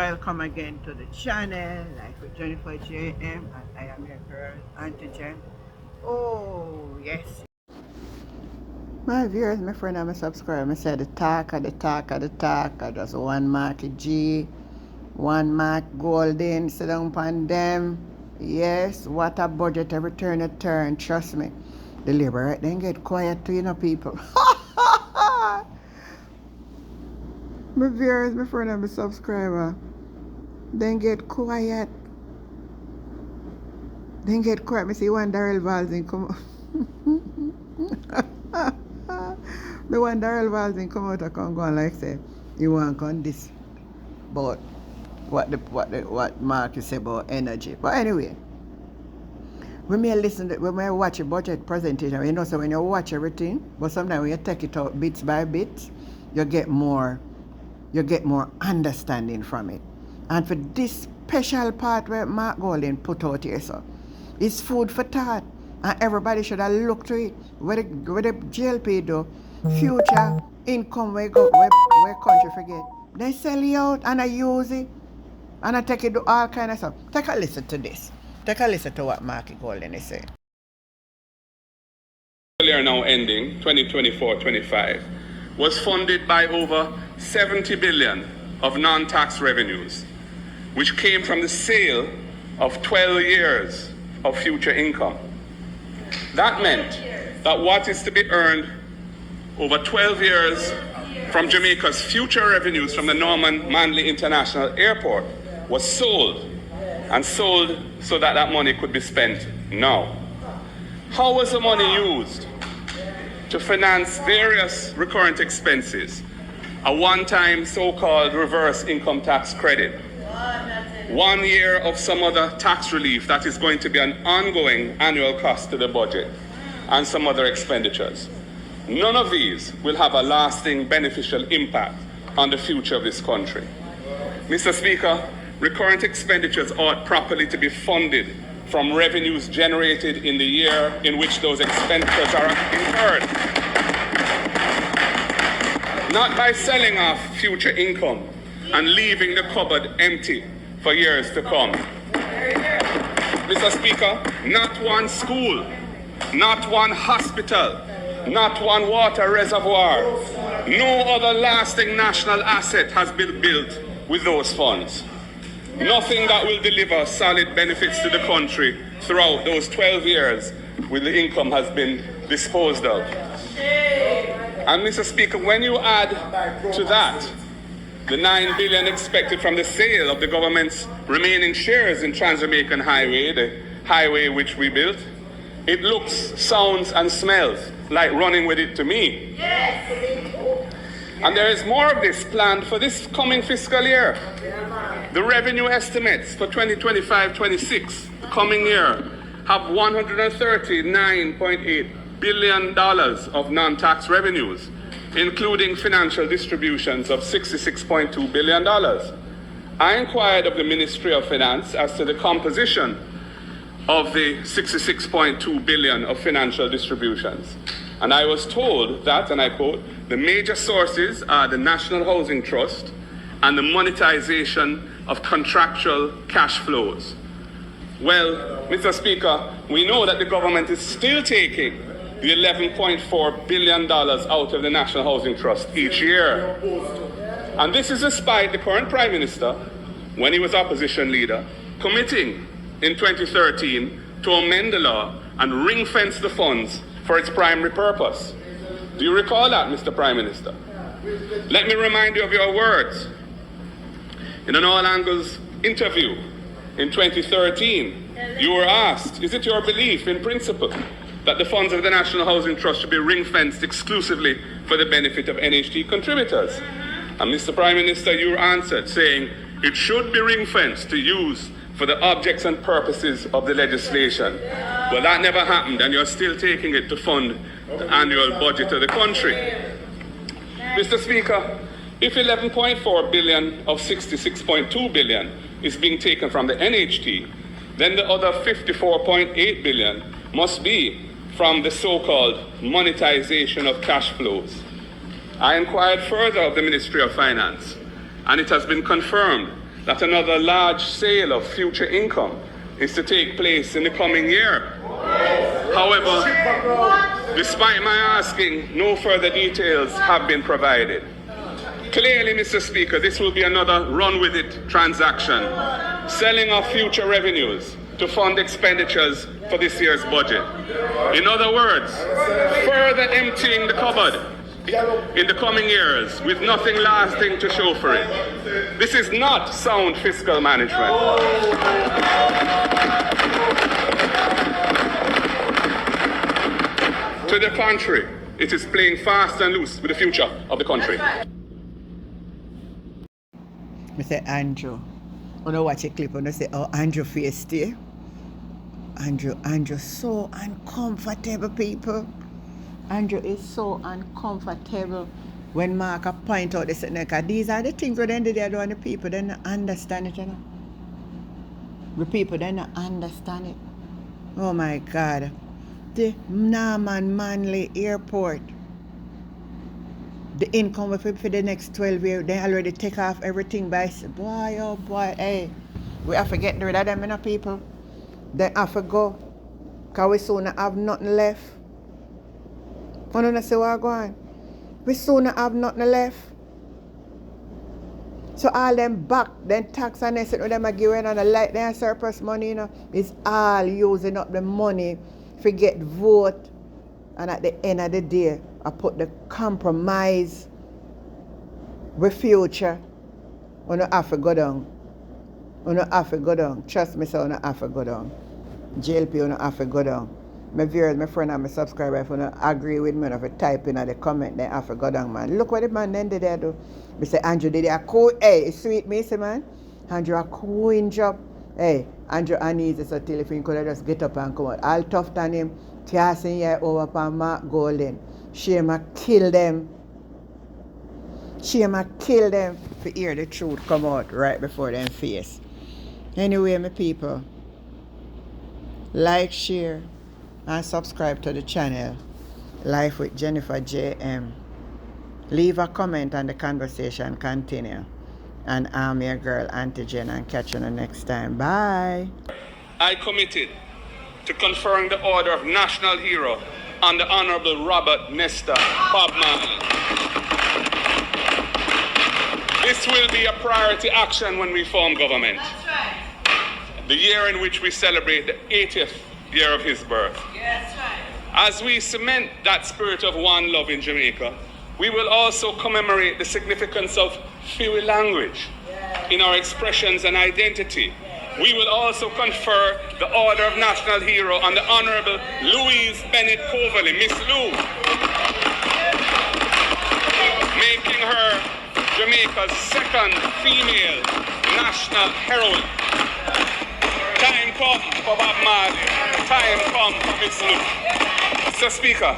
welcome again to the channel, Life with Jennifer JM, and I am your girl, Auntie Jen. Oh, yes. My viewers, my friend, and my subscriber, I said the talk, just one mark G, one mark golden, sit down upon them. Yes, what a budget every turn a turn, trust me. The labor right then get quiet too, you know, people. My viewers, my friend, and my subscriber, then get quiet. Then get quiet. Me see one Daryl Valzin come the one Daryl Valzin come out and come go and like say, you want to come this about what Mark you say about energy. But anyway, when I watch a budget presentation, you know, so when you watch everything, but sometimes when you take it out bits by bits, you get more understanding from it. And for this special part where Mark Golden put out here, so it's food for thought. And everybody should have looked to it. Where the GLP do, future income where country forget. They sell it out and I use it. And I take it to all kind of stuff. Take a listen to this. Take a listen to what Mark Golden is saying. Year now ending, 2024-25, was funded by over 70 billion of non-tax revenues, which came from the sale of 12 years of future income. That meant that what is to be earned over 12 years from Jamaica's future revenues from the Norman Manley International Airport was sold, and sold so that that money could be spent now. How was the money used? To finance various recurrent expenses, a one-time so-called reverse income tax credit, 1 year of some other tax relief that is going to be an ongoing annual cost to the budget, and some other expenditures. None of these will have a lasting beneficial impact on the future of this country. Mr. Speaker, recurrent expenditures ought properly to be funded from revenues generated in the year in which those expenditures are incurred, not by selling off future income and leaving the cupboard empty for years to come. Mr. Speaker, not one school, not one hospital, not one water reservoir, no other lasting national asset has been built with those funds. Nothing that will deliver solid benefits to the country throughout those 12 years when the income has been disposed of. And Mr. Speaker, when you add to that the 9 billion expected from the sale of the government's remaining shares in Trans-Jamaican Highway, the highway which we built, it looks, sounds and smells like running with it to me. Yes. And there is more of this planned for this coming fiscal year. The revenue estimates for 2025-26, the coming year, have $139.8 billion of non-tax revenues, including financial distributions of $66.2 billion. I inquired of the Ministry of Finance as to the composition of the $66.2 billion of financial distributions. And I was told that, and I quote, the major sources are the National Housing Trust and the monetization of contractual cash flows. Well, Mr. Speaker, we know that the government is still taking the $11.4 billion out of the National Housing Trust each year. And this is despite the current Prime Minister, when he was opposition leader, committing in 2013 to amend the law and ring-fence the funds for its primary purpose. Do you recall that, Mr. Prime Minister? Let me remind you of your words. In an All Angles interview in 2013, you were asked, is it your belief in principle that the funds of the National Housing Trust should be ring-fenced exclusively for the benefit of NHT contributors? And Mr. Prime Minister, you answered saying, it should be ring-fenced to use for the objects and purposes of the legislation. Well, that never happened, and you're still taking it to fund the annual budget of the country. Mr. Speaker, if 11.4 billion of 66.2 billion is being taken from the NHT, then the other 54.8 billion must be from the so-called monetization of cash flows. I inquired further of the Ministry of Finance, and it has been confirmed that another large sale of future income is to take place in the coming year. However, despite my asking, no further details have been provided. Clearly, Mr. Speaker, this will be another run-with-it transaction, selling off future revenues to fund expenditures for this year's budget. In other words, further emptying the cupboard in the coming years with nothing lasting to show for it. This is not sound fiscal management. To the contrary, it is playing fast and loose with the future of the country. I say Andrew. When I watch a clip and I say, oh, Andrew face stay. Andrew so uncomfortable, people. Andrew is so uncomfortable when Mark point out this and that. These are the things that they do and the people they don't understand it, you know. The people they don't understand it. Oh my God. The Norman Manley Airport. The income for the next 12 years, they already take off everything by boy, oh boy, hey. We have to get rid of them, you know, people. They have to go. Because we soon have nothing left. I don't say what going. We soon have nothing left. So all them back, then tax and they say them are giving on the light, their surplus money, you know, is all using up the money to get vote. And at the end of the day, I put the compromise with future. I don't have to go down. I don't have to go down. Trust me, so I don't have to go down. JLP, I don't have to go down. My viewers, my friend and my subscriber, if you don't agree with me, if you type in the comment, then I have to go down, man. Look what the man then did there, do. We say, Andrew did a cool, hey, it's sweet, me, say, man. Andrew a cool job. Hey, Andrew uneasy, so till if he could just get up and come out. All tough than him, casting here over upon Mark Golden. Shame I kill them. Shame I kill them to hear the truth come out right before them face. Anyway, my people, like, share, and subscribe to the channel, Life with Jennifer JM. Leave a comment and the conversation continue. And I'm your girl, Auntie Jen, and catch you the next time. Bye. I committed to conferring the Order of National Hero on the Honorable Robert Nesta Bob Marley. This will be a priority action when we form government. That's right. The year in which we celebrate the 80th year of his birth. Yeah, that's right. As we cement that spirit of one love in Jamaica, we will also commemorate the significance of Fiwi language in our expressions and identity. We will also confer the Order of National Hero on the Honorable Louise Bennett Coverley, Miss Lou, making her Jamaica's second female national heroine. Time come for Bob Marley. Time come for Miss Lou. Mr. Speaker,